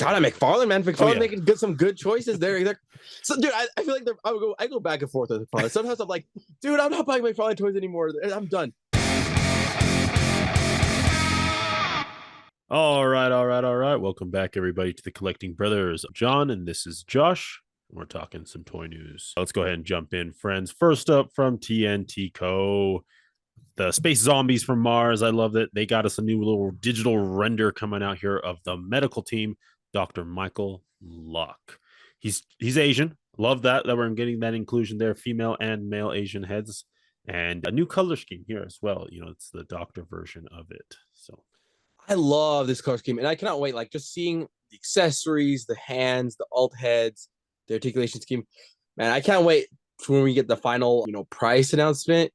shout out McFarlane, man. McFarlane yeah. making some good choices there. So, dude, I feel like I go back and forth with McFarlane. Sometimes I'm like, dude, I'm not buying McFarlane toys anymore. I'm done. All right. Welcome back, everybody, to the Collecting Brothers. I'm John, and this is Josh. We're talking some toy news. Let's go ahead and jump in, friends. First up from TNT Co. The Space Zombies from Mars. I love that they got us a new little digital render coming out here of the medical team, Dr. Michael Locke. He's Asian. Love that we're getting that inclusion there, female and male Asian heads, and a new color scheme here as well. You know, it's the doctor version of it. So I love this color scheme, and I cannot wait. Like just seeing the accessories, the hands, the alt heads, the articulation scheme. Man, I can't wait for when we get the final, price announcement.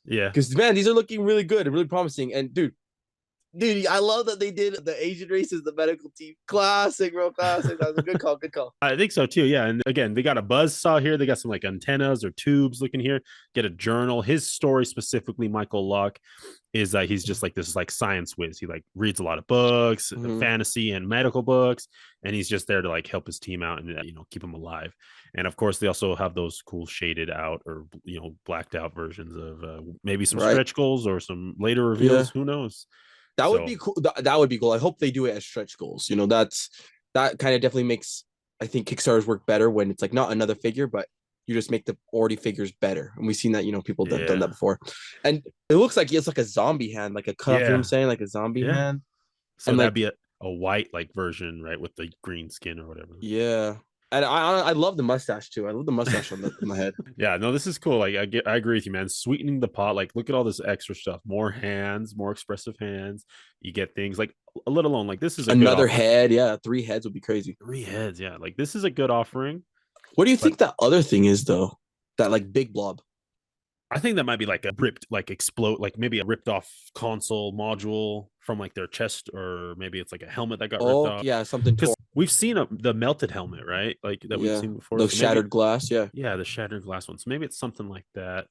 yeah. Because man, these are looking really good and really promising. And dude, I love that they did the Asian races, the medical team. Classic, bro, classic. That was a good call, good call. I think so too. Yeah. And again, they got a buzz saw here. They got some like antennas or tubes looking here. Get a journal. His story specifically, Michael Locke, is that he's just like this like science whiz. He like reads a lot of books, fantasy and medical books, and he's just there to like help his team out and keep them alive. And of course, they also have those cool shaded out or blacked out versions of maybe some stretch goals or some later reveals. Who knows? That would be cool. That would be cool. I hope they do it as stretch goals. That kind of definitely makes, I think, Kickstarters work better when it's like not another figure, but you just make the already figures better. And we've seen that, people have done that before. And it looks like it's like a zombie hand, like a cut off, you know what I'm saying? Like a zombie hand. So and that'd be a white like version, right? With the green skin or whatever. Yeah. And I love the mustache too. I love the mustache on my head. Yeah, no, this is cool. Like I agree with you, man. Sweetening the pot. Like look at all this extra stuff. More hands, more expressive hands. You get things like, let alone like this is another head. Yeah, 3 heads would be crazy. 3 heads. Yeah, like this is a good offering. What do you think that other thing is though? That like big blob. I think that might be like a ripped, like explode, like maybe a ripped off console module from like their chest, or maybe it's like a helmet that got ripped off. Yeah, something. Because we've seen the melted helmet, right? Like that we've seen before. The shattered glass, yeah. Yeah, the shattered glass one. So maybe it's something like that.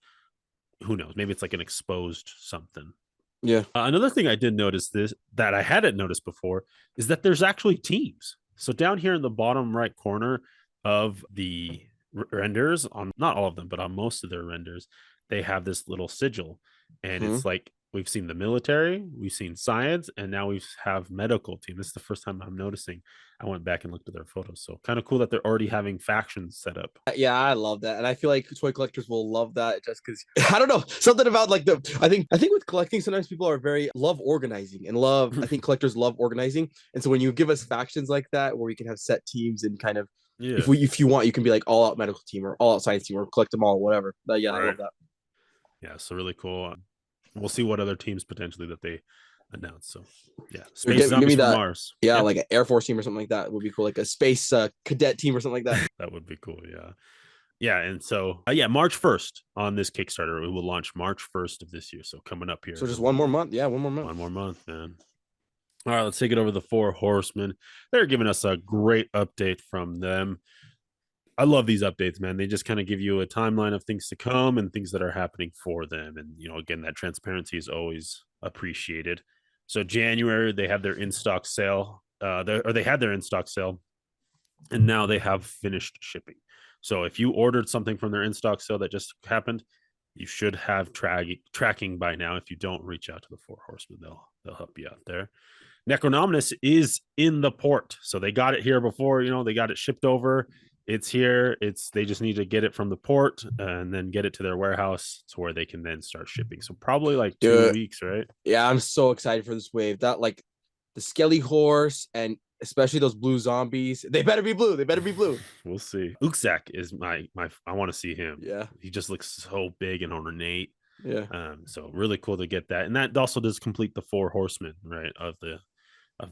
Who knows? Maybe it's like an exposed something. Yeah. Another thing I did notice that I hadn't noticed before is that there's actually teams. So down here in the bottom right corner of the renders, on not all of them, but on most of their renders, they have this little sigil, and it's like we've seen the military, we've seen science, and now we have medical team. This is the first time I'm noticing. I went back and looked at their photos. So kind of cool that they're already having factions set up. Yeah, I love that. And I feel like toy collectors will love that just because I don't know, something about like I think with collecting, sometimes people are love organizing and I think collectors love organizing. And so when you give us factions like that where we can have set teams and kind of if you want, you can be like all out medical team or all out science team or collect them all, whatever. But yeah, I love that. Yeah, so really cool. We'll see what other teams potentially that they announce. So yeah, Space Zombies from Mars. Yeah, like an Air Force team or something like that would be cool. Like a space cadet team or something like that. That would be cool. Yeah. And so March 1st on this Kickstarter. It will launch March 1st of this year. So coming up here. So just one more month. Yeah, one more month. One more month, man. All right, let's take it over the 4 Horsemen. They're giving us a great update from them. I love these updates, man. They just kind of give you a timeline of things to come and things that are happening for them. And, again, that transparency is always appreciated. So January, they have their in-stock sale, they had their in-stock sale, and now they have finished shipping. So if you ordered something from their in-stock sale that just happened, you should have tracking by now. If you don't, reach out to the 4 Horsemen. They'll help you out there. Necronominus is in the port. So they got it here before, they got it shipped over. It's here. They just need to get it from the port and then get it to their warehouse to where they can then start shipping. So probably like 2 weeks, right? Yeah, I'm so excited for this wave. That like the Skelly Horse and especially those blue zombies. They better be blue. We'll see. Ukzak is my I want to see him. Yeah. He just looks so big and ornate. Yeah. So really cool to get that. And that also does complete the 4 Horsemen, right, of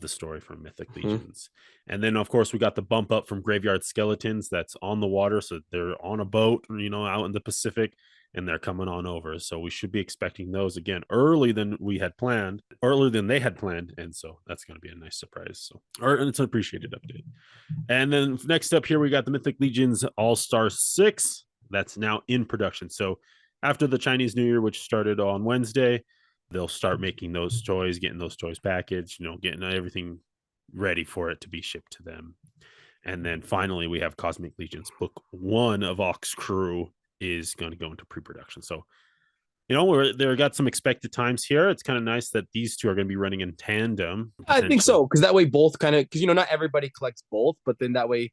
the story from Mythic Legions. And then of course we got the bump up from Graveyard Skeletons that's on the water. So they're on a boat, out in the Pacific, and they're coming on over. So we should be expecting those again earlier than they had planned. And so that's going to be a nice surprise. And it's an appreciated update. And then next up here, we got the Mythic Legions All-Star 6 that's now in production. So after the Chinese New Year, which started on Wednesday, they'll start making those toys, getting those toys packaged, getting everything ready for it to be shipped to them. And then finally, we have Cosmic Legions. Book 1 of Ox Crew is going to go into pre-production. So, they got some expected times here. It's kind of nice that these two are going to be running in tandem. I think so, because that way both kind of, because not everybody collects both, but then that way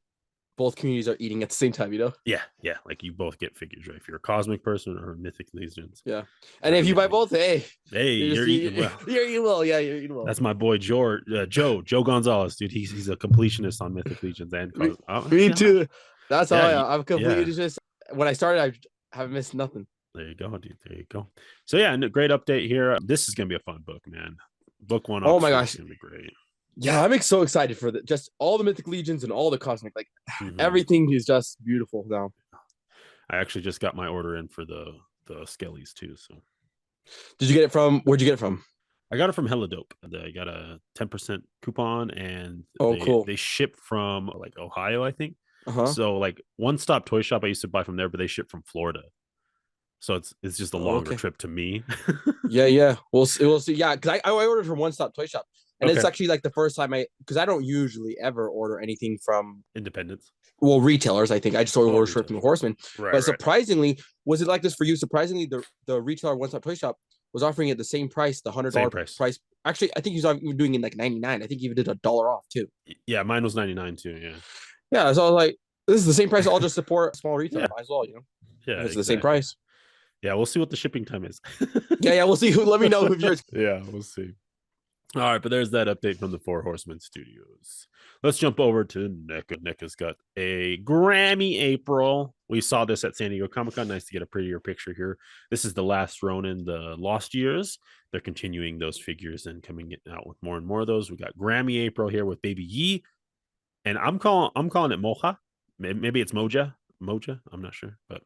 both communities are eating at the same time, Yeah, like you both get figures, right? If you're a Cosmic person or Mythic Legions. Yeah, and if you buy both, hey, you're eating well. You're eating well. Yeah, you're eating well. That's my boy Joe Gonzalez, dude. He's a completionist on Mythic Legions and me too. That's how I'm completely just. When I started, I haven't missed nothing. There you go, dude. There you go. So yeah, great update here. This is gonna be a fun book, man. Book 1. Oh my gosh, is gonna be great. Yeah, I'm so excited for just all the Mythic Legions and all the Cosmic. Like everything is just beautiful now. I actually just got my order in for the Skellies too. So, did you get it from? Where'd you get it from? I got it from Hella Dope. I got a 10% coupon, and cool. They ship from like Ohio, I think. So like One Stop Toy Shop, I used to buy from there, but they ship from Florida. So it's just a longer trip to me. yeah. We'll see. Yeah, because I ordered from One Stop Toy Shop, and it's actually like the first time because I don't usually ever order anything from independents. Well, retailers, I think I just ordered from the Horseman. Right, but surprisingly, was it like this for you? Surprisingly, the retailer One Stop Toy Shop was offering it the same price, the $100 price. Actually, I think he was doing it like $99. I think he even did $1 off too. Yeah, mine was $99 too. Yeah. Yeah, so I was like, this is the same price. I'll just support a small retailer. Might as well, Yeah, it's the same price. Yeah, we'll see what the shipping time is. yeah, we'll see. Let me know if yours. Yeah, we'll see. All right, but there's that update from the Four Horsemen Studios. Let's jump over to NECA. NECA's got a Grammy April. We saw this at San Diego Comic-Con. Nice to get a prettier picture here. This is the Last Ronin, the Lost Years. They're continuing those figures and coming out with more and more of those. We got Grammy April here with Baby Yi, and I'm calling it Moja. Maybe it's Moja. I'm not sure, but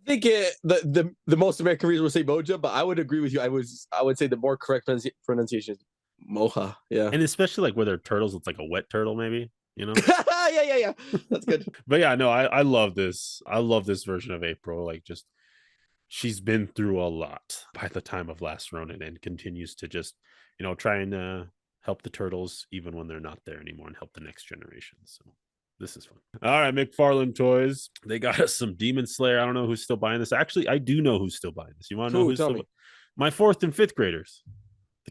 I think the most American readers will say Moja, but I would agree with you. I would say the more correct pronunciation is Moja. Yeah, and especially like where they're turtles, it's like a wet turtle, maybe. yeah. That's good. But yeah, no, I love this. I love this version of April. Like, just she's been through a lot by the time of Last Ronin, and continues to just try and help the turtles even when they're not there anymore, and help the next generation. So this is fun. All right, McFarlane Toys. They got us some Demon Slayer. I don't know who's still buying this. Actually, I do know who's still buying this. You want to know who's still buying? My 4th and 5th graders.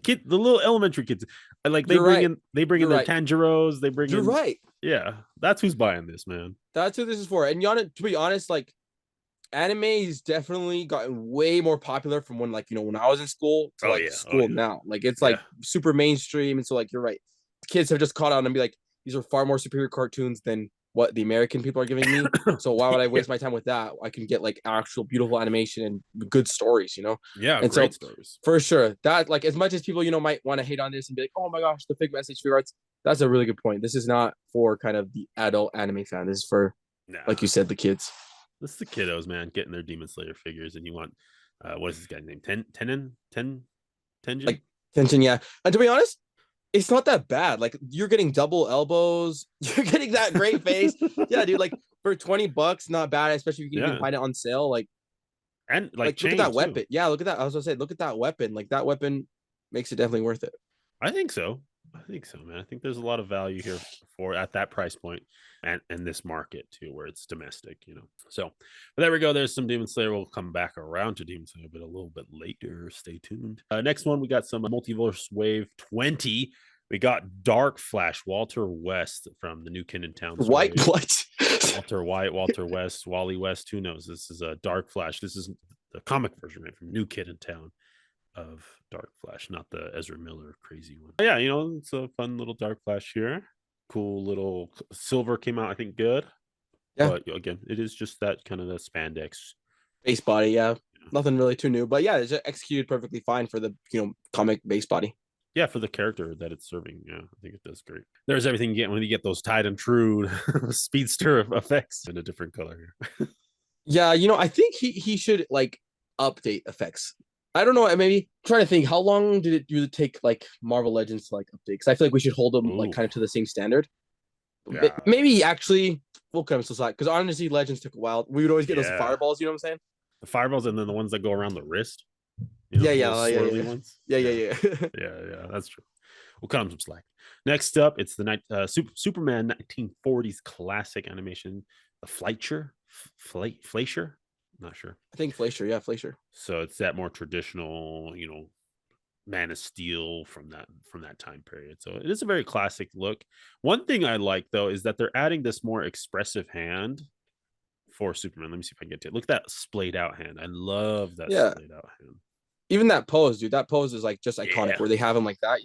The little elementary kids. Like they bring in their Tanjiros. They bring in. You're right. Yeah, that's who's buying this, man. That's who this is for. And to be honest, like anime has definitely gotten way more popular from when when I was in school to school now. Like it's like super mainstream, and so like you're right. Kids have just caught on and be like, these are far more superior cartoons than what the American people are giving me. So why would I waste my time with that? I can get like actual beautiful animation and good stories, Yeah, and great stories. For sure. That like as much as people, might want to hate on this and be like, oh my gosh, the fig message figure arts. That's a really good point. This is not for kind of the adult anime fan. This is for like you said, the kids. This is the kiddos, man, getting their Demon Slayer figures, and you want what is this guy's name? Tenjin? Like Tenjin, yeah. And to be honest, it's not that bad. Like you're getting double elbows, you're getting that great face. Yeah, dude. Like for $20, not bad, especially if you can even find it on sale. Like and like look at that weapon. Yeah, look at that. I was gonna say, look at that weapon. Like that weapon makes it definitely worth it. I think so, man. I think there's a lot of value here for at that price point and this market too, where it's domestic, So, but there we go. There's some Demon Slayer. We'll come back around to Demon Slayer, but a little bit later. Stay tuned. Next one, we got some Multiverse Wave 20. We got Dark Flash, Walter West from the New Kid in Town. What? Walter White, Walter West, Wally West. Who knows? This is a Dark Flash. This is the comic version, right, from New Kid in Town of Dark Flash, not the Ezra Miller crazy one. But yeah, it's a fun little Dark Flash here. Cool little silver came out, I think, good. Yeah. But again, it is just that kind of the spandex base body. Yeah. Nothing really too new, but yeah, it's executed perfectly fine for the comic base body. Yeah, for the character that it's serving. Yeah, I think it does great. There's everything you get when you get those tied and true speedster effects in a different color here. Yeah, I think he should like update effects. I don't know. Maybe I'm trying to think. How long did it take like Marvel Legends to like update? Because I feel like we should hold them like kind of to the same standard. Yeah. Maybe actually we'll come to that because honestly, Legends took a while. We would always get those fireballs. You know what I'm saying? The fireballs, and then the ones that go around the wrist. Yeah. Ones. Yeah. Yeah, that's true. We'll cut him some slack. Next up, it's the Superman 1940s classic animation, the Fleischer. Not sure. I think Fleischer. Yeah, Fleischer. So it's that more traditional, Man of Steel from that time period. So it is a very classic look. One thing I like though is that they're adding this more expressive hand for Superman. Let me see if I can get to it. Look at that splayed out hand. I love that splayed out hand. Even that pose, dude. That pose is like just iconic where they have him like that,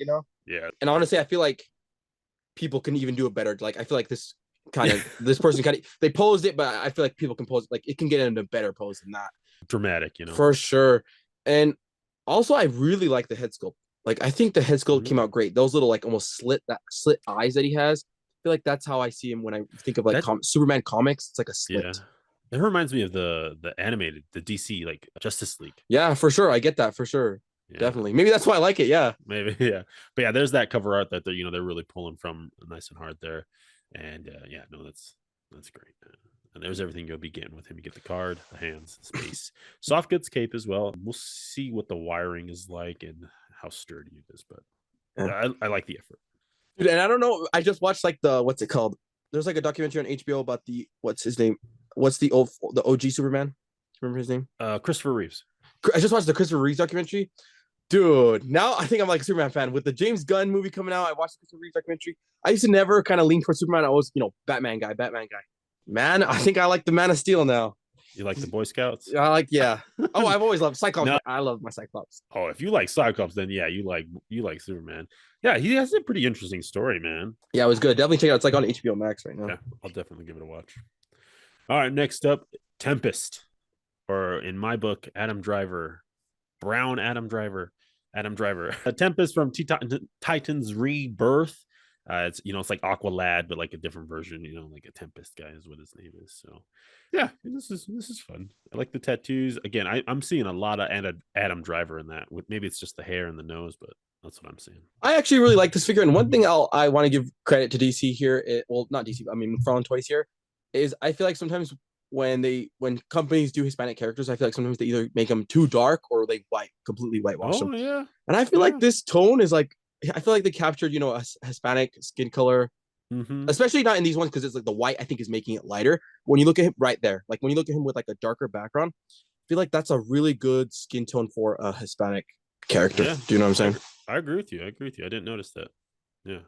Yeah. And honestly, I feel like people can even do it better. Like I feel like this person they posed it, but I feel like people can pose like it can get into a better pose than that. Dramatic, For sure. And also, I really like the head sculpt. Like, I think the head sculpt came out great. Those little, like, almost slit eyes that he has. I feel like that's how I see him when I think of like Superman comics. It's like a slit. Yeah. It reminds me of the animated, the DC like Justice League. Yeah, for sure. I get that for sure. Yeah. Definitely. Maybe that's why I like it. Yeah. Maybe. Yeah. But yeah, there's that cover art that they're really pulling from nice and hard there. And yeah, no, that's great. And there's everything you'll be getting with him. You get the card, the hands, space, soft goods cape as well. We'll see what the wiring is like and how sturdy it is, but I like the effort. Dude, and I don't know. I just watched like what's it called? There's like a documentary on HBO about what's his name? What's the OG Superman? Remember his name? Christopher Reeves. I just watched the Christopher Reeves documentary. Dude, now I think I'm like a Superman fan. With the James Gunn movie coming out, I watched the Christopher Reeves documentary. I used to never kind of lean towards Superman. I was, Batman guy. Man, I think I like the Man of Steel now. You like the Boy Scouts? Yeah. Oh, I've always loved Cyclops. No. I love my Cyclops. Oh, if you like Cyclops, then yeah, you like Superman. Yeah, he has a pretty interesting story, man. Yeah, it was good. Definitely check it out. It's like on HBO Max right now. Yeah, I'll definitely give it a watch. All right, next up, Tempest, or in my book, Adam Driver, Brown Adam Driver. A Tempest from Titans Rebirth. It's it's like Aqualad, but like a different version. Like a Tempest guy is what his name is. So yeah, this is fun. I like the tattoos. Again, I'm seeing a lot of Adam Driver in that. Maybe it's just the hair and the nose, but that's what I'm seeing. I actually really like this figure, and one thing I want to give credit to DC here. Not DC. I mean McFarlane Toys here. Is I feel like sometimes when companies do Hispanic characters, I feel like sometimes they either make them too dark or they completely whitewash them. Yeah. And I feel like this tone is like, I feel like they captured, a Hispanic skin color, especially not in these ones because it's like the white, I think, is making it lighter. When you look at him right there, like when you look at him with like a darker background, I feel like that's a really good skin tone for a Hispanic character. Yeah. Do you know what I'm saying? I agree with you. I didn't notice that. Yeah,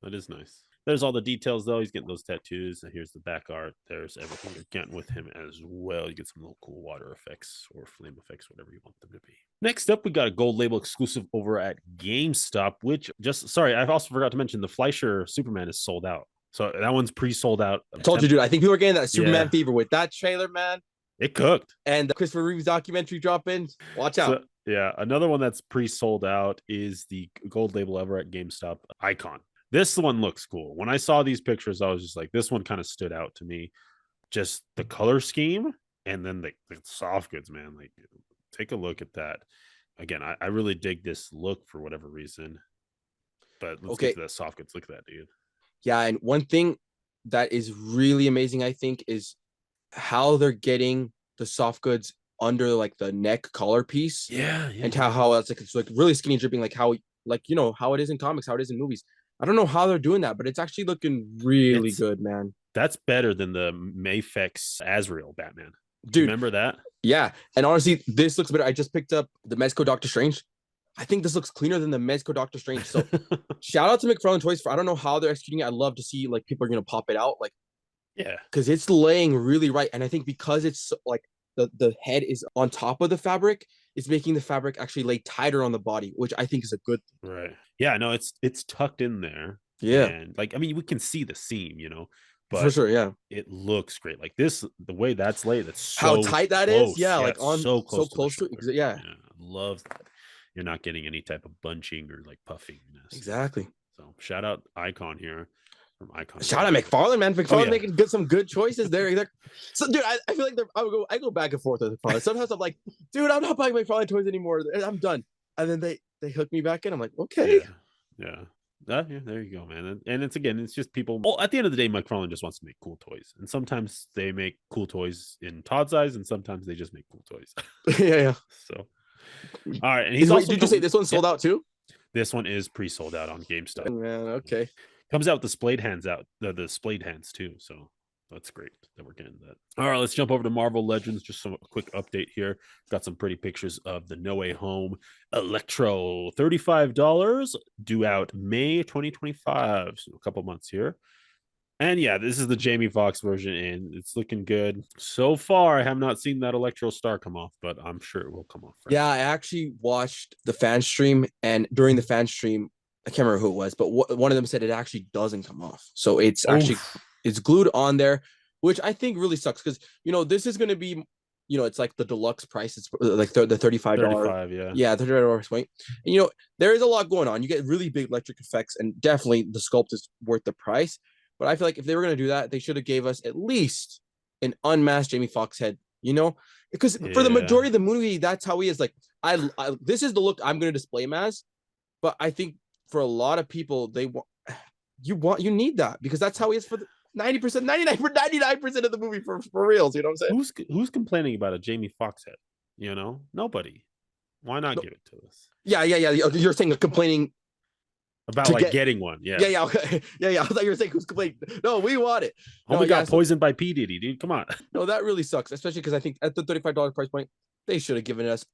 that is nice. There's all the details, though. He's getting those tattoos. And here's the back art. There's everything you're getting with him as well. You get some little cool water effects or flame effects, whatever you want them to be. Next up, we got a gold label exclusive over at GameStop, which I also forgot to mention the Fleischer Superman is sold out. So that one's pre-sold out. I told you, dude. I think people are getting that Superman fever with that trailer, man. It cooked. And the Christopher Reeves documentary dropping. Watch out. So, yeah, another one that's pre-sold out is the gold label over at GameStop Icon. This one looks cool. When I saw these pictures, I was just like, this one kind of stood out to me. Just the color scheme and then the soft goods, man. Like, take a look at that. Again, I really dig this look for whatever reason. But let's get to that soft goods. Look at that, dude. Yeah, and one thing that is really amazing, I think, is how they're getting the soft goods under like the neck collar piece. Yeah. And how it's like really skinny dripping, like how how it is in comics, how it is in movies. I don't know how they're doing that, but it's actually looking really good, man. That's better than the Mafex Azrael Batman. Dude, remember that? Yeah. And honestly, this looks better. I just picked up the Mezco Doctor Strange. I think this looks cleaner than the Mezco Doctor Strange. So shout out to McFarlane Toys I don't know how they're executing it. I'd love to see like people are gonna pop it out. Like, yeah, because it's laying really right. And I think because it's like the head is on top of the fabric, it's making the fabric actually lay tighter on the body, which I think is a good thing. Right. Yeah, no, it's tucked in there. Yeah. And like, I mean, we can see the seam, but for sure, yeah. It looks great. Like this, the way that's laid, that's so how tight that close. is. Yeah, like on so close to it. Yeah. Love that. You're not getting any type of bunching or like puffiness. Exactly. So shout out Icon here. From Icon. Shout out McFarlane, man. McFarlane making some good choices there. So, dude, I feel like I go back and forth with McFarlane. Sometimes I'm like, dude, I'm not buying McFarlane toys anymore. I'm done. And then they hook me back in. I'm like, okay. Yeah. There you go, man. And it's just people. Well, at the end of the day, McFarlane just wants to make cool toys, and sometimes they make cool toys in Todd's eyes, and sometimes they just make cool toys. yeah. So, all right, and he's also. Did you say this one sold out too? This one is pre-sold out on GameStop. Man, okay. Comes out with the splayed hands out, the splayed hands too. So that's great that we're getting that. All right, let's jump over to Marvel Legends. Just some quick update here. Got some pretty pictures of the No Way Home Electro, $35, due out May 2025. So a couple months here. And yeah, this is the Jamie Foxx version, and it's looking good. So far, I have not seen that Electro Star come off, but I'm sure it will come off. Yeah, I actually watched the fan stream, and during the fan stream, I can't remember who it was, but one of them said it actually doesn't come off. So it's actually it's glued on there, which I think really sucks because this is going to be, it's like the deluxe price. It's like the $35. 35, yeah, $35 point. And there is a lot going on. You get really big electric effects, and definitely the sculpt is worth the price. But I feel like if they were going to do that, they should have gave us at least an unmasked Jamie Foxx head, because for the majority of the movie, that's how he is. Like, I this is the look I'm going to display him as. But I think for a lot of people, you need that because that's how he is for the 90%, 99% of the movie for reals. You know what I'm saying? Who's complaining about a Jamie Foxx head? Nobody. Why not give it to us? Yeah. You're saying complaining about getting one. Yeah. Okay. Yeah. I thought you were saying who's complaining. No, we want it. We got poisoned by P. Diddy, dude. Come on. No, that really sucks, especially because I think at the $35 price point, they should have given us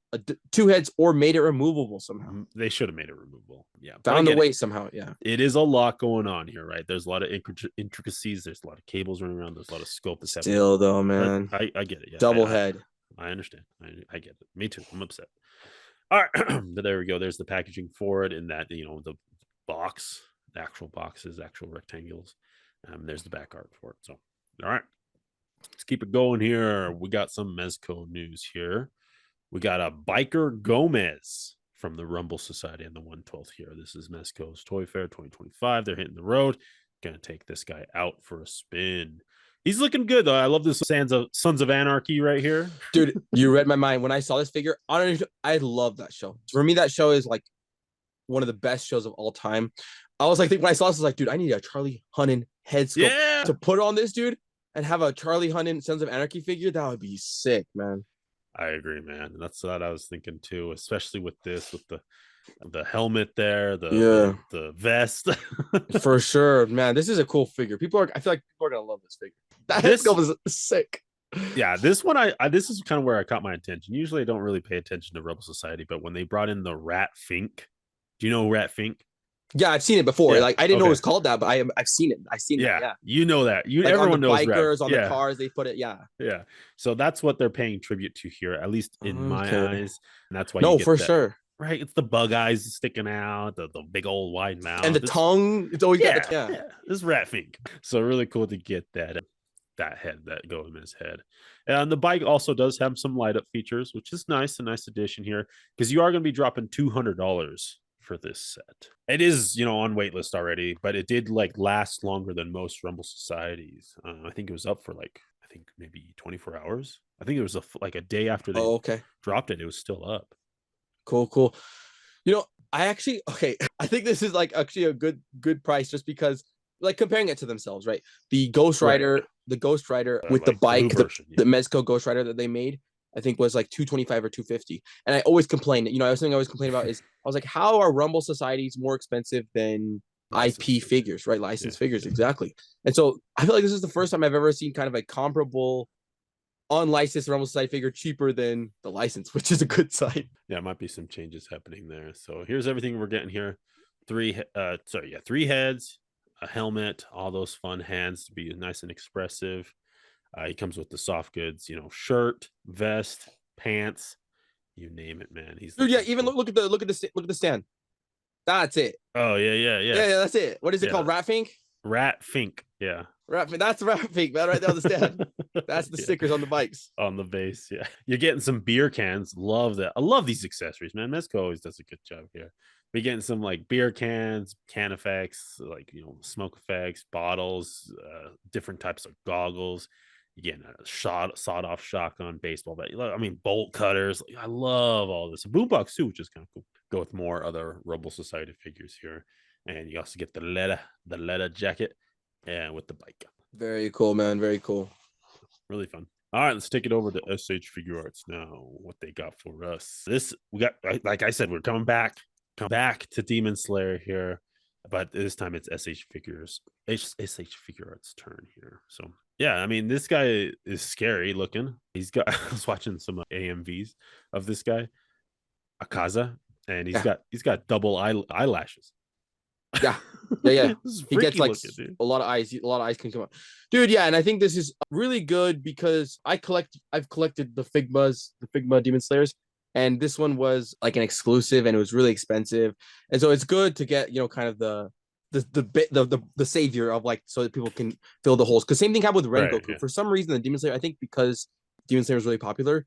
two heads or made it removable somehow. They should have made it removable. Yeah. Found a way somehow. Yeah. It is a lot going on here, right? There's a lot of intricacies. There's a lot of cables running around. There's a lot of scope. Still, though, man. I get it. Yeah. Double head. I understand. I get it. Me too. I'm upset. All right. But there we go. There's the packaging for it in that, the box, the actual boxes, actual rectangles. There's the back art for it. So, all right. Let's keep it going here. We got some Mezco news here. We got a Biker Gomez from the Rumble Society and the 112th here. This is Mezco's Toy Fair 2025. They're hitting the road. Gonna take this guy out for a spin. He's looking good, though. I love this Sons of Anarchy right here. Dude, you read my mind. When I saw this figure, I love that show. For me, that show is like one of the best shows of all time. I was like, when I saw this, I was like, dude, I need a Charlie Hunnam head sculpt to put on this dude and have a Charlie Hunnam Sons of Anarchy figure. That would be sick, man. I agree, man. That's what I was thinking too, especially with this, with the helmet there, the vest. For sure, man. This is a cool figure. I feel like people are gonna love this figure. That head sculpt is sick. Yeah, this one this is kind of where I caught my attention. Usually I don't really pay attention to Rebel Society, but when they brought in the Rat Fink, do you know Rat Fink? Yeah, I've seen it before. Yeah. Like I didn't know it was called that, but I've seen it. Yeah, you know that. Everyone knows bikers on the cars. They put it. Yeah. So that's what they're paying tribute to here, at least in my eyes. And that's why. No, for sure. Right, it's the bug eyes sticking out, the big old wide mouth, and the tongue. It's always got the This is Rat Fink. So really cool to get that head, that Gomez head. And the bike also does have some light up features, which is nice, a nice addition here, because you are going to be dropping $200 for this set. It is, on waitlist already, but it did last longer than most Rumble Societies. I think it was up for maybe 24 hours. I think it was a day after they dropped it. It was still up. Cool. I think this is actually a good price just because comparing it to themselves, right? The Ghost Rider, with the bike, version, the Mezco Ghost Rider that they made, I think was $225 or $250. And I always complained, something I always complain about is I was like, how are Rumble Societies more expensive than IP figures, right? Licensed figures, exactly. And so I feel like this is the first time I've ever seen kind of a comparable unlicensed Rumble Society figure cheaper than the license, which is a good sign. Yeah, might be some changes happening there. So here's everything we're getting here. 3 heads, a helmet, all those fun hands to be nice and expressive. He comes with the soft goods, shirt, vest, pants, you name it, man. Dude, yeah. Even look at the stand. That's it. Oh yeah. Yeah, that's it. What is it called? Rat Fink. Rat Fink. Yeah. Rat Fink. That's Rat Fink, man. Right there on the stand. That's the stickers on the bikes. On the base, yeah. You're getting some beer cans. Love that. I love these accessories, man. Mezco always does a good job here. We're getting some beer cans, can effects, smoke effects, bottles, different types of goggles. Again, sawed-off shotgun, baseball bat. Bolt cutters. I love all this. A boombox too, which is kind of cool. Go with more other Rumble Society figures here, and you also get the leather jacket, and with the bike. Very cool, man. Very cool. Really fun. All right, let's take it over to SH Figure Arts now. What they got for us? We got, like I said, we're coming back. come back to Demon Slayer here, but this time it's SH Figure Arts turn here. So yeah, I mean, this guy is scary looking. He's got I was watching some AMVs of this guy, Akaza, and Yeah, he's got double eyelashes. yeah, yeah, yeah. This is He gets freaky like looking, dude. a lot of eyes. A lot of eyes can come out, dude. Yeah, and I think this is really good because I've collected the Figma Demon Slayers, and this one was like an exclusive, and it was really expensive, and so it's good to get kind of the savior of like so that people can fill the holes. Because same thing happened with Right, Rengoku. yeah. For some reason, the Demon Slayer, I think because Demon Slayer was really popular,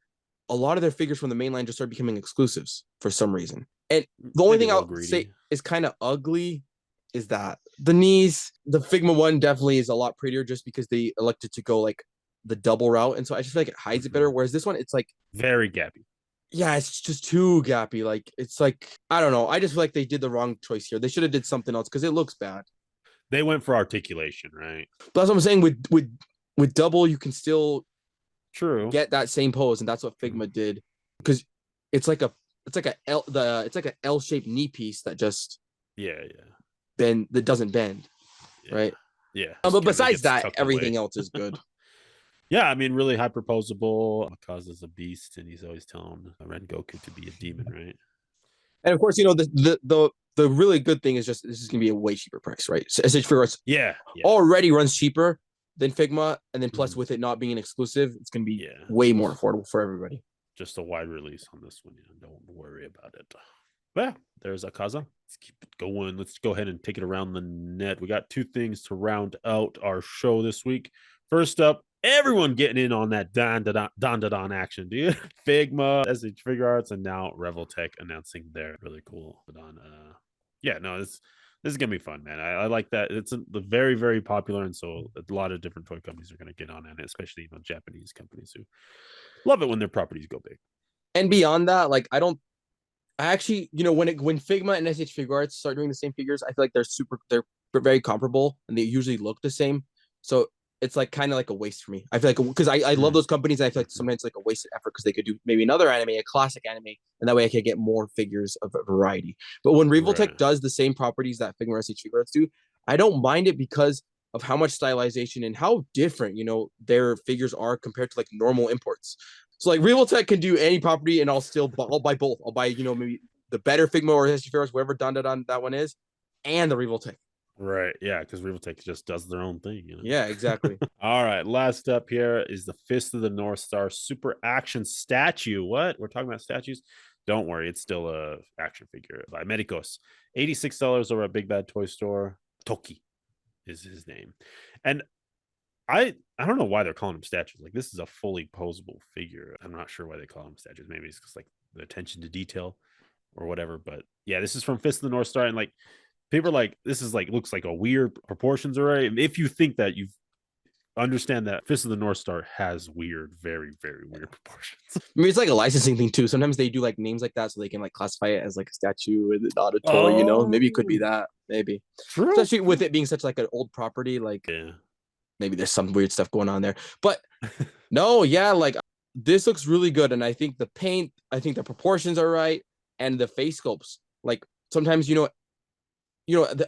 a lot of their figures from the mainline just started becoming exclusives for some reason. And the only Maybe a thing little I'll greedy. say is kind of ugly is that the knees, the Figma one definitely is a lot prettier just because they elected to go like the double route. And so I just feel like it hides it better. Whereas this one, it's like, Very gappy. yeah, it's just too gappy. Like, it's like, I don't know. I just feel like they did the wrong choice here. They should have did something else because it looks bad. They went for articulation, right? But that's what I'm saying. With double, you can still True. get that same pose, and that's what Figma did. Because it's like a it's like a L-shaped knee piece that just Yeah, yeah. that doesn't bend, Yeah. right? Yeah. But besides that, everything else is good. Yeah, I mean, really hyperposable. Makaza's a beast, and he's always telling Rengoku to be a demon, right? And of course, the really good thing is just this is gonna be a way cheaper price, right? So SH Figure Arts Yeah, yeah. already runs cheaper than Figma, and then plus Mhm. with it not being an exclusive, it's gonna be Yeah. way more affordable for everybody. Just a wide release on this one. Don't worry about it. But yeah, there's Akaza. Let's keep it going. Let's go ahead and take it around the net. We got two things to round out our show this week. First up, everyone getting in on that Don action, dude. Figma, SH Figure Arts, and now Revoltech announcing their really cool Don. Yeah, no, this is gonna be fun, man. I like that. It's the very, very popular, and so a lot of different toy companies are gonna get on it, especially Japanese companies who love it when their properties go big. And beyond that, like I actually, when Figma and SH Figure Arts start doing the same figures, I feel like they're very comparable and they usually look the same. So it's like kind of like a waste for me. I feel like because I love those companies, and I feel like sometimes it's like a wasted effort because they could do maybe another anime, a classic anime, and that way I could get more figures of a variety. But when Revoltech Right. does the same properties that Figma and SH Figure Arts do, I don't mind it because of how much stylization and how different their figures are compared to like normal imports. So like Revoltech can do any property, and I'll buy both. I'll buy maybe the better Figma or SG Ferris, whatever Don that one is, and the Revoltech. Right. Yeah, because Revoltech just does their own thing. Yeah, exactly. All right. Last up here is the Fist of the North Star Super Action statue. What? We're talking about statues? Don't worry, it's still a action figure by Medicos. $86 over at Big Bad Toy Store. Toki is his name. And I don't know why they're calling them statues. Like, this is a fully posable figure. I'm not sure why they call them statues. Maybe it's just like the attention to detail or whatever. But yeah, this is from Fist of the North Star, and like people are like, this is like looks like a weird proportions, already. If you think that, you understand that Fist of the North Star has weird, very, very weird proportions. I mean, it's like a licensing thing too. Sometimes they do like names like that so they can like classify it as like a statue and not a toy. Maybe it could be that. Maybe True. especially with it being such like an old property. Like Yeah. maybe there's some weird stuff going on there. But no, yeah, like this looks really good, and I think the paint, I think the proportions are right, and the face sculpts. Like sometimes the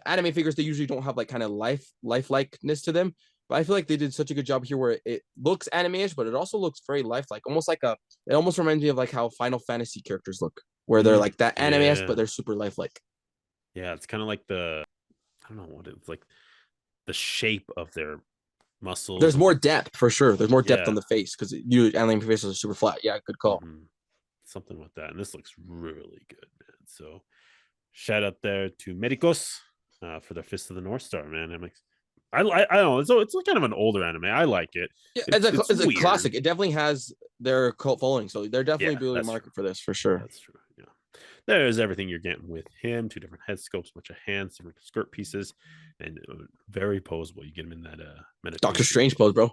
anime figures, they usually don't have like kind of lifelikeness to them, but I feel like they did such a good job here where it looks anime-ish, but it also looks very lifelike, almost like it almost reminds me of like how Final Fantasy characters look, where they're like that anime-esque, but they're super lifelike. Yeah, it's kind of like I don't know what it's like, the shape of their muscles. There's more depth for sure. There's more depth on Yeah. the face because anime faces are super flat. Yeah, good call. Something with that, and this looks really good, man. So shout out there to Medicos for the Fist of the North Star, man. I don't know. It's kind of an older anime. I like it. Yeah, It's it's a weird. classic. It definitely has their cult following, so they're definitely building a that's market true. for this for sure. That's true. Yeah. There's everything you're getting with him. 2 different head scopes, bunch of hands, different skirt pieces, and very posable. You get him in that Doctor Strange pose, bro.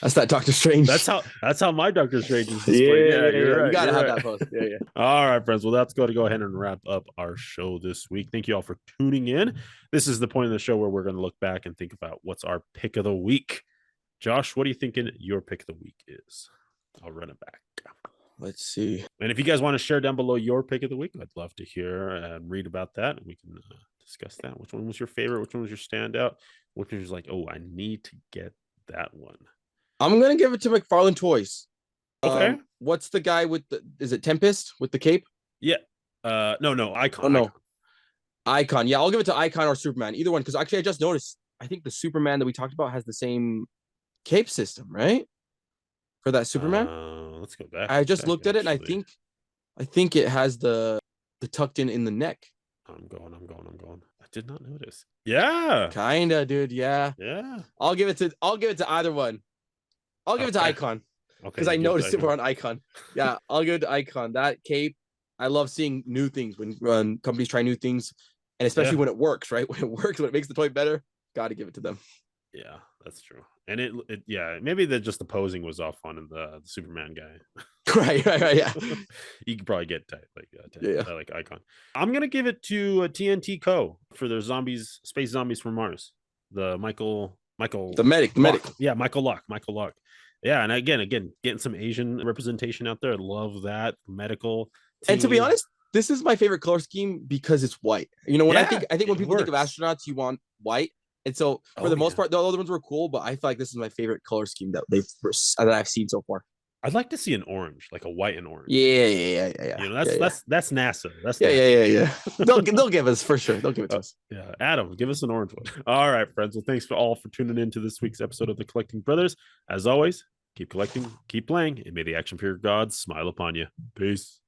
That's that Doctor Strange. That's how my Doctor Strange is displayed. Yeah, you're right. You gotta have right. that pose. Yeah. All right, friends. Well, that's going to go ahead and wrap up our show this week. Thank you all for tuning in. This is the point of the show where we're going to look back and think about what's our pick of the week. Josh, what are you thinking your pick of the week is? I'll run it back. Let's see. And if you guys want to share down below your pick of the week, I'd love to hear and read about that. And we can discuss that. Which one was your favorite? Which one was your standout? Which one was like, oh, I need to get that one? I'm gonna give it to McFarlane Toys. Okay. What's the guy with the? Is it Tempest with the cape? Yeah. No, Icon. Oh no, Icon. Yeah, I'll give it to Icon or Superman. Either one, because actually I just noticed. I think the Superman that we talked about has the same cape system, right? For that Superman. Let's go back. I just looked at it, and actually. I think it has the tucked in the neck. I'm going. I did not notice. Yeah. Kinda, dude. Yeah. Yeah. I'll give it to either one. I'll give it to Icon. Okay. Because I noticed it for an Icon. Yeah, I'll give it to Icon. That cape, I love seeing new things when companies try new things, and especially when it works, right? When it works, when it makes the toy better, got to give it to them. Yeah, that's true. And it yeah, maybe just the posing was off on the Superman guy. Right, yeah. You could probably get Yeah. like Icon. I'm gonna give it to TNT Co. for their space zombies from Mars. The Michael, the medic. Yeah, Michael Luck. Yeah, and again, getting some Asian representation out there. Love that medical. And to be honest, this is my favorite color scheme because it's white. You know, when I think when people think of astronauts, you want white. And so for the most part, the other ones were cool, but I feel like this is my favorite color scheme that I've seen so far. I'd like to see an orange, like a white and orange. Yeah. You know, that's NASA. That's yeah. They'll give us for sure. They'll give it to us. Yeah, Adam, give us an orange one. All right, friends. Well, thanks for tuning in to this week's episode of the Collecting Brothers. As always, keep collecting, keep playing, and may the action figure gods smile upon you. Peace.